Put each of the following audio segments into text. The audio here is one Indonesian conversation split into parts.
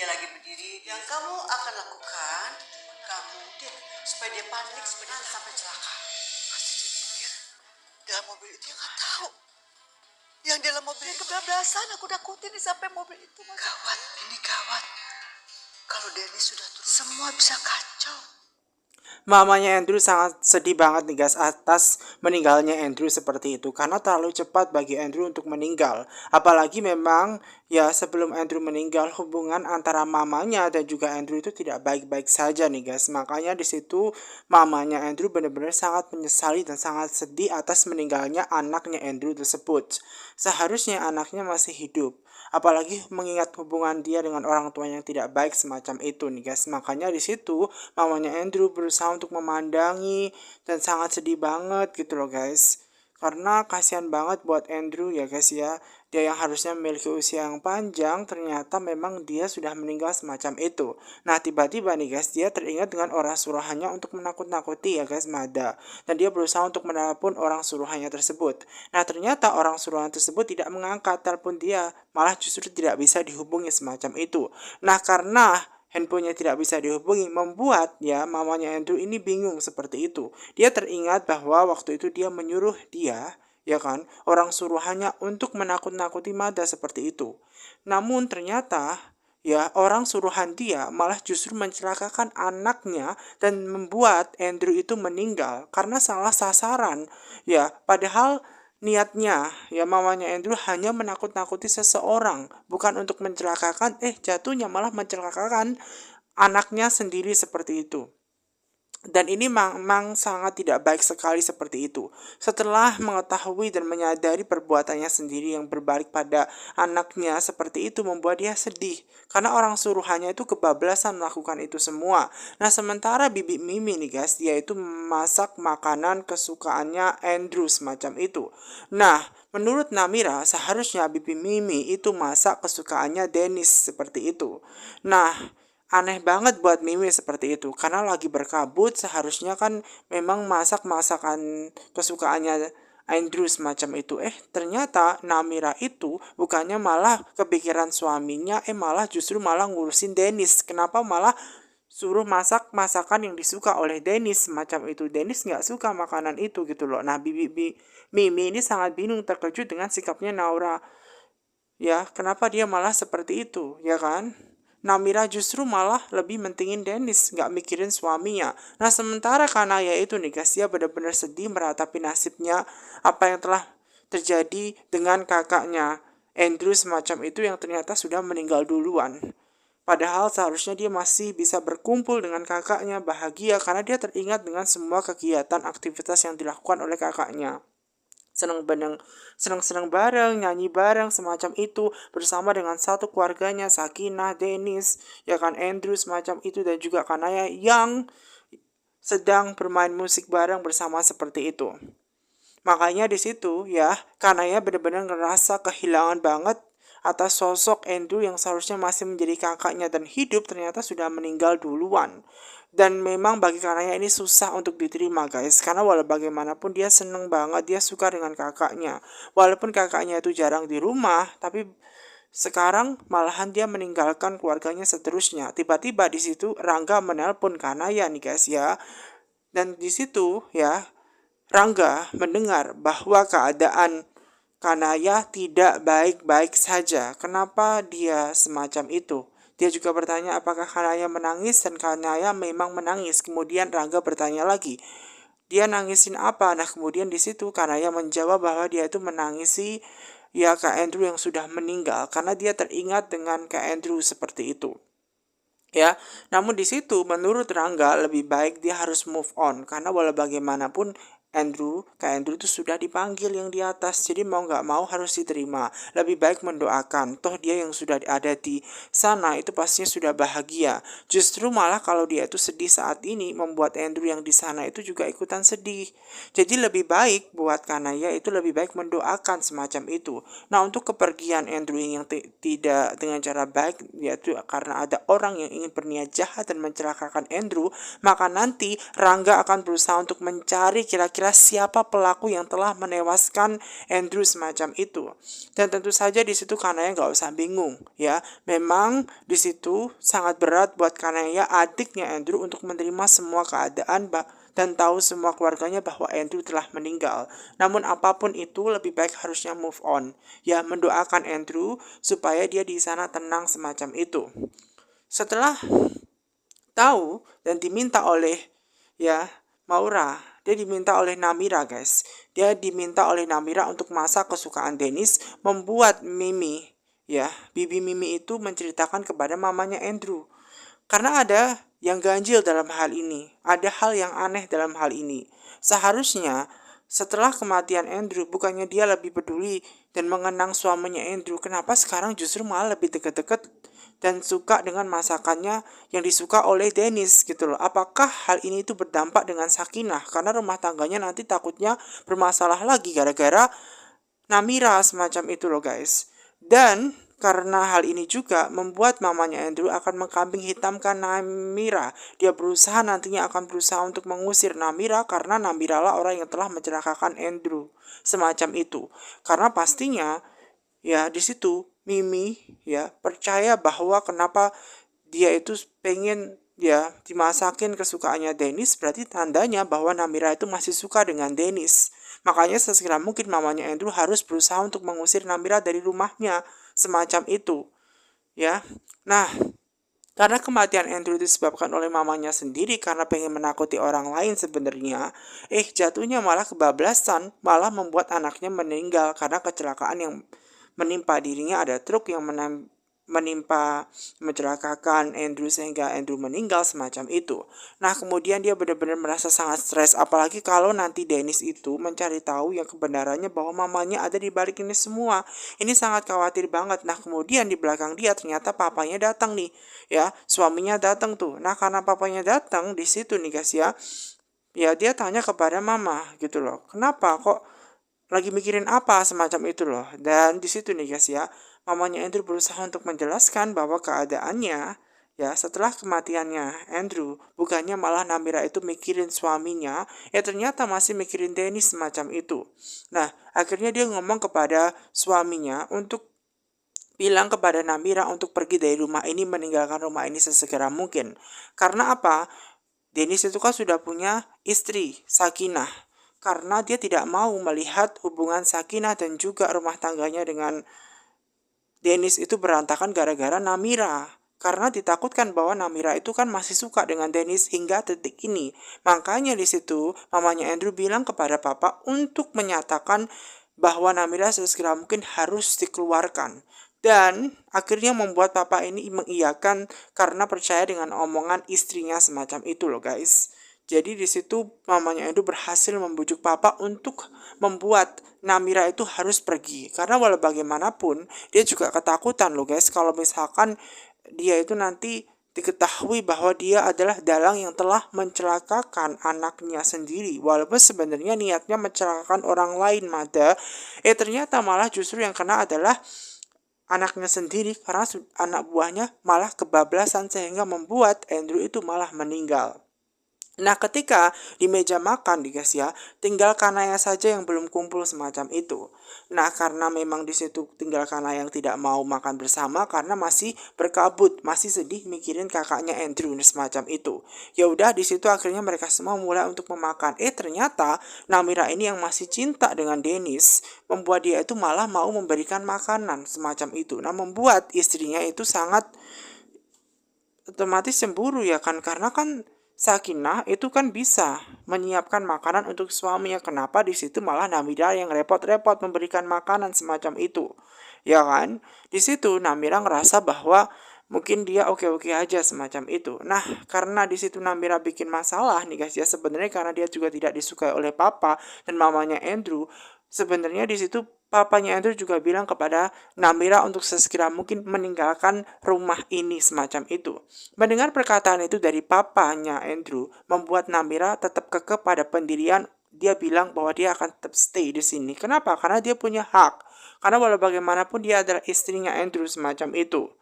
dia lagi berdiri. Yang kamu akan lakukan, kamu supaya dia panik sebenarnya sampai celaka. Pasti dia pikir dalam mobil itu yang nggak tahu. Yang dalam mobil Dia itu kebablasan, aku takutin nih sampai mobil itu. gawat, ini gawat. Kalau Dennis sudah turun, semua bisa kacau. Mamanya Andrew sangat sedih banget nih guys atas meninggalnya Andrew seperti itu karena terlalu cepat bagi Andrew untuk meninggal. Apalagi memang ya sebelum Andrew meninggal hubungan antara mamanya dan juga Andrew itu tidak baik-baik saja nih guys. Makanya di situ mamanya Andrew benar-benar sangat menyesali dan sangat sedih atas meninggalnya anaknya Andrew tersebut. Seharusnya anaknya masih hidup. Apalagi mengingat hubungan dia dengan orang tua yang tidak baik semacam itu nih guys. Makanya di situ mamanya Andrew berusaha untuk memandangi dan sangat sedih banget gitu loh guys. Karena kasihan banget buat Andrew ya guys ya. Dia yang harusnya memiliki usia yang panjang ternyata memang dia sudah meninggal semacam itu. Nah tiba-tiba nih guys dia teringat dengan orang suruhannya untuk menakut-nakuti ya guys Mada. Dan dia berusaha untuk menelpon orang suruhannya tersebut. Nah ternyata orang suruhan tersebut tidak mengangkat telepon dia. Malah justru tidak bisa dihubungi semacam itu. Nah karena handphonenya tidak bisa dihubungi membuat ya mamanya Andrew ini bingung seperti itu. Dia teringat bahwa waktu itu dia menyuruh dia ya kan orang suruhannya untuk menakut-nakuti Mada seperti itu. Namun ternyata ya orang suruhan dia malah justru mencelakakan anaknya dan membuat Andrew itu meninggal karena salah sasaran. Ya, padahal niatnya ya mamanya Andrew hanya menakut-nakuti seseorang, bukan untuk mencelakakan, jatuhnya malah mencelakakan anaknya sendiri seperti itu. Dan ini memang sangat tidak baik sekali seperti itu. Setelah mengetahui dan menyadari perbuatannya sendiri yang berbalik pada anaknya seperti itu membuat dia sedih. Karena orang suruhannya itu kebablasan melakukan itu semua. Nah sementara Bibi Mimi nih guys, dia itu masak makanan kesukaannya Andrew semacam itu. Nah menurut Namira seharusnya Bibi Mimi itu masak kesukaannya Dennis seperti itu. Nah aneh banget buat Mimi seperti itu karena lagi berkabut seharusnya kan memang masak masakan kesukaannya Andrew semacam itu. Ternyata Namira itu bukannya malah kepikiran suaminya, malah justru malah ngurusin Dennis. Kenapa malah suruh masak masakan yang disuka oleh Dennis semacam itu. Dennis nggak suka makanan itu gitu loh. Nah Mimi ini sangat bingung terkejut dengan sikapnya Naura. Ya kenapa dia malah seperti itu ya kan. Namira justru malah lebih mentingin Dennis, nggak mikirin suaminya. Nah sementara Kanaya itu nih guys, dia benar-benar sedih meratapi nasibnya apa yang telah terjadi dengan kakaknya Andrew semacam itu yang ternyata sudah meninggal duluan. Padahal seharusnya dia masih bisa berkumpul dengan kakaknya bahagia karena dia teringat dengan semua kegiatan aktivitas yang dilakukan oleh kakaknya. Senang-senang bareng, nyanyi bareng semacam itu bersama dengan satu keluarganya, Sakinah, Dennis, ya kan Andrew semacam itu dan juga Kanaya yang sedang bermain musik bareng bersama seperti itu. Makanya di situ ya Kanaya benar-benar ngerasa kehilangan banget atas sosok Andrew yang seharusnya masih menjadi kakaknya dan hidup ternyata sudah meninggal duluan. Dan memang bagi Kanaya ini susah untuk diterima guys. Karena walau bagaimanapun dia seneng banget, dia suka dengan kakaknya. Walaupun kakaknya itu jarang di rumah, tapi sekarang malahan dia meninggalkan keluarganya seterusnya. Tiba-tiba di situ Rangga menelpon Kanaya nih guys ya. Dan di situ ya Rangga mendengar bahwa keadaan Kanaya tidak baik-baik saja. Kenapa dia semacam itu? Dia juga bertanya apakah Kanaya menangis dan Kanaya memang menangis. Kemudian Rangga bertanya lagi, dia nangisin apa? Nah kemudian di situ Kanaya menjawab bahwa dia itu menangisi ya Kak Andrew yang sudah meninggal karena dia teringat dengan Kak Andrew seperti itu. Ya, namun di situ menurut Rangga lebih baik dia harus move on karena walau bagaimanapun Kak Andrew itu sudah dipanggil yang di atas, jadi mau nggak mau harus diterima. Lebih baik mendoakan, toh dia yang sudah ada di sana itu pastinya sudah bahagia. Justru malah kalau dia itu sedih saat ini, membuat Andrew yang di sana itu juga ikutan sedih. Jadi lebih baik buat Kanaya itu lebih baik mendoakan semacam itu. Nah untuk kepergian Andrew yang tidak dengan cara baik, yaitu karena ada orang yang ingin berniat jahat dan mencelakakan Andrew, maka nanti Rangga akan berusaha untuk mencari kira-kira kira-kira siapa pelaku yang telah menewaskan Andrew semacam itu. Dan tentu saja di situ Kanaya nggak usah bingung ya. Memang di situ sangat berat buat Kanaya, adiknya Andrew, untuk menerima semua keadaan dan tahu semua keluarganya bahwa Andrew telah meninggal. Namun apapun itu lebih baik harusnya move on. Ya, mendoakan Andrew supaya dia di sana tenang semacam itu. Setelah tahu dan diminta oleh Maura, dia diminta oleh Namira, guys. Dia diminta oleh Namira untuk masak kesukaan Dennis, membuat Mimi, bibi Mimi itu menceritakan kepada mamanya Andrew. Karena ada yang ganjil dalam hal ini, ada hal yang aneh dalam hal ini. Seharusnya setelah kematian Andrew, bukannya dia lebih peduli dan mengenang suaminya Andrew, kenapa sekarang justru malah lebih dekat-dekat dan suka dengan masakannya yang disuka oleh Dennis gitu loh. Apakah hal ini itu berdampak dengan Sakinah? Karena rumah tangganya nanti takutnya bermasalah lagi gara-gara Namira semacam itu loh, guys. Dan karena hal ini juga membuat mamanya Andrew akan mengkambing hitamkan Namira. Dia nantinya akan berusaha untuk mengusir Namira karena Namira lah orang yang telah mencelakakan Andrew. Semacam itu. Karena pastinya di situ Mimi percaya bahwa kenapa dia itu pengen dimasakin kesukaannya Dennis, berarti tandanya bahwa Namira itu masih suka dengan Dennis. Makanya sesegera mungkin mamanya Andrew harus berusaha untuk mengusir Namira dari rumahnya, semacam itu. Nah, karena kematian Andrew disebabkan oleh mamanya sendiri karena pengen menakuti orang lain sebenarnya, jatuhnya malah kebablasan, malah membuat anaknya meninggal karena kecelakaan yang menimpa dirinya. Ada truk yang mencelakakan Andrew sehingga Andrew meninggal semacam itu. Nah, kemudian dia benar-benar merasa sangat stres, apalagi kalau nanti Dennis itu mencari tahu yang kebenarannya bahwa mamanya ada di balik ini semua. Ini sangat khawatir banget. Nah, kemudian di belakang dia ternyata papanya datang nih, suaminya datang tuh. Nah, karena papanya datang di situ nih guys dia tanya kepada mama gitu loh. Kenapa kok lagi mikirin apa semacam itu loh. Dan di situ nih guys mamanya Andrew berusaha untuk menjelaskan bahwa keadaannya setelah kematiannya Andrew, bukannya malah Namira itu mikirin suaminya, ternyata masih mikirin Dennis semacam itu. Nah, akhirnya dia ngomong kepada suaminya untuk bilang kepada Namira untuk pergi dari rumah ini, meninggalkan rumah ini sesegera mungkin. Karena apa? Dennis itu kan sudah punya istri, Sakinah. Karena dia tidak mau melihat hubungan Sakinah dan juga rumah tangganya dengan Dennis itu berantakan gara-gara Namira. Karena ditakutkan bahwa Namira itu kan masih suka dengan Dennis hingga detik ini. Makanya di situ mamanya Andrew bilang kepada papa untuk menyatakan bahwa Namira sesegera mungkin harus dikeluarkan. Dan akhirnya membuat papa ini mengiyakan karena percaya dengan omongan istrinya semacam itu loh guys. Jadi di situ mamanya Andrew berhasil membujuk papa untuk membuat Namira itu harus pergi. Karena walau bagaimanapun dia juga ketakutan loh guys, kalau misalkan dia itu nanti diketahui bahwa dia adalah dalang yang telah mencelakakan anaknya sendiri. Walaupun sebenarnya niatnya mencelakakan orang lain, ternyata malah justru yang kena adalah anaknya sendiri karena anak buahnya malah kebablasan sehingga membuat Andrew itu malah meninggal. Nah, ketika di meja makan guys tinggal Kanaya saja yang belum kumpul semacam itu. Nah, karena memang di situ tinggal Kanaya yang tidak mau makan bersama karena masih berkabut, masih sedih mikirin kakaknya Andrew semacam itu. Ya udah di situ akhirnya mereka semua mulai untuk memakan. Ternyata Namira ini yang masih cinta dengan Dennis, membuat dia itu malah mau memberikan makanan semacam itu. Nah, membuat istrinya itu sangat otomatis cemburu karena kan Sakinah itu kan bisa menyiapkan makanan untuk suaminya. Kenapa di situ malah Namira yang repot-repot memberikan makanan semacam itu? Ya kan? Di situ Namira ngerasa bahwa mungkin dia oke-oke aja semacam itu. Nah, karena di situ Namira bikin masalah nih guys sebenarnya karena dia juga tidak disukai oleh papa dan mamanya Andrew. Sebenarnya di situ papanya Andrew juga bilang kepada Namira untuk sesegera mungkin meninggalkan rumah ini semacam itu. Mendengar perkataan itu dari papanya Andrew membuat Namira tetap kekeh pada pendirian. Dia bilang bahwa dia akan tetap stay di sini. Kenapa? Karena dia punya hak. Karena walau bagaimanapun dia adalah istrinya Andrew semacam itu.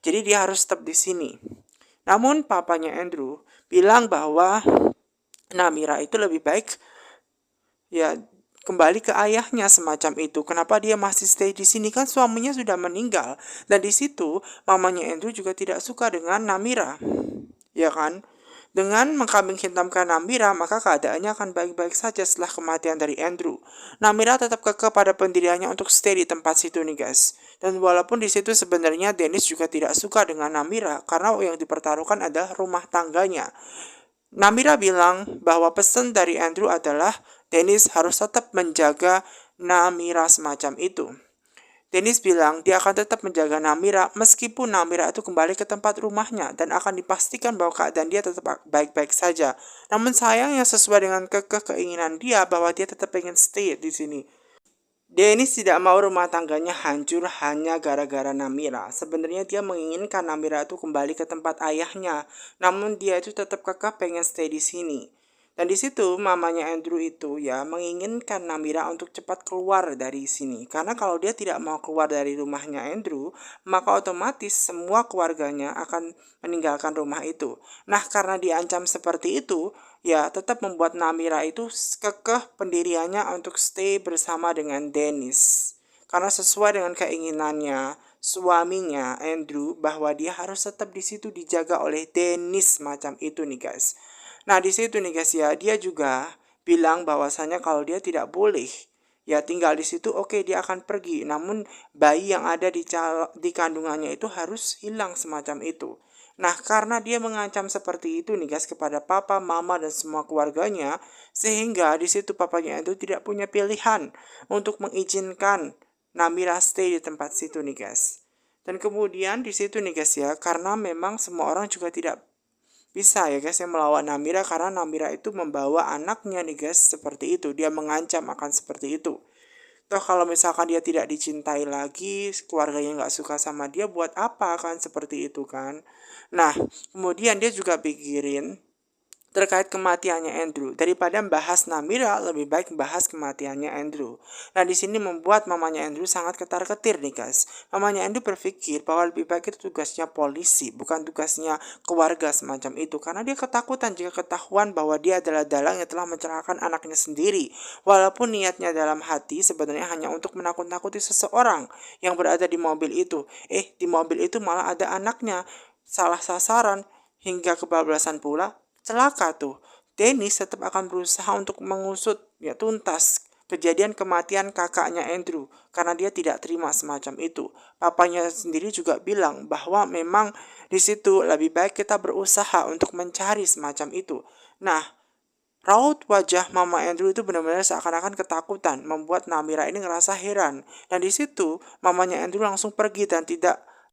Jadi dia harus tetap di sini. Namun papanya Andrew bilang bahwa Namira itu lebih baik ya kembali ke ayahnya semacam itu. Kenapa dia masih stay di sini? Kan suaminya sudah meninggal. Dan di situ mamanya Andrew juga tidak suka dengan Namira. Ya kan? Dengan mengkambing hitamkan Namira, maka keadaannya akan baik-baik saja setelah kematian dari Andrew. Namira tetap kekeh pada pendiriannya untuk stay di tempat situ nih guys. Dan walaupun di situ sebenarnya Dennis juga tidak suka dengan Namira karena yang dipertaruhkan adalah rumah tangganya. Namira bilang bahwa pesan dari Andrew adalah Dennis harus tetap menjaga Namira semacam itu. Dennis bilang dia akan tetap menjaga Namira meskipun Namira itu kembali ke tempat rumahnya dan akan dipastikan bahwa keadaan dia tetap baik-baik saja. Namun sayangnya sesuai dengan keinginan dia bahwa dia tetap ingin stay di sini. Dennis tidak mau rumah tangganya hancur hanya gara-gara Namira. Sebenarnya dia menginginkan Namira itu kembali ke tempat ayahnya, namun dia itu tetap kekeh pengen stay di sini. Dan di situ mamanya Andrew itu ya menginginkan Namira untuk cepat keluar dari sini. Karena kalau dia tidak mau keluar dari rumahnya Andrew, maka otomatis semua keluarganya akan meninggalkan rumah itu. Nah, karena diancam seperti itu, ya tetap membuat Namira itu kekeh pendiriannya untuk stay bersama dengan Dennis. Karena sesuai dengan keinginannya suaminya Andrew bahwa dia harus tetap di situ dijaga oleh Dennis macam itu nih guys. Nah, di situ nih guys ya, dia juga bilang bahwasanya kalau dia tidak boleh ya tinggal di situ, oke, dia akan pergi. Namun bayi yang ada di kandungannya itu harus hilang semacam itu. Nah, karena dia mengancam seperti itu nih guys kepada papa, mama, dan semua keluarganya, sehingga di situ papanya itu tidak punya pilihan untuk mengizinkan Namira stay di tempat situ nih guys. Dan kemudian di situ nih guys ya, karena memang semua orang juga tidak bisa ya guys yang melawan Namira karena Namira itu membawa anaknya nih guys seperti itu. Dia mengancam akan seperti itu. Toh kalau misalkan dia tidak dicintai lagi, keluarganya nggak suka sama dia, buat apa kan seperti itu kan. Nah, kemudian dia juga pikirin terkait kematiannya Andrew. Daripada membahas Namira, lebih baik membahas kematiannya Andrew. Nah, di sini membuat mamanya Andrew sangat ketar-ketir nih guys. Mamanya Andrew berpikir bahwa lebih baik itu tugasnya polisi, bukan tugasnya keluarga semacam itu. Karena dia ketakutan jika ketahuan bahwa dia adalah dalang yang telah mencelakakan anaknya sendiri. Walaupun niatnya dalam hati sebenarnya hanya untuk menakut-nakuti seseorang yang berada di mobil itu. Di mobil itu malah ada anaknya. Salah sasaran hingga kebablasan pula. Celaka tuh. Dennis tetap akan berusaha untuk mengusut ya tuntas kejadian kematian kakaknya Andrew karena dia tidak terima semacam itu. Papanya sendiri juga bilang bahwa memang di situ lebih baik kita berusaha untuk mencari semacam itu. Nah, raut wajah Mama Andrew itu benar-benar seakan-akan ketakutan, membuat Namira ini ngerasa heran. Dan di situ mamanya Andrew langsung pergi dan tidak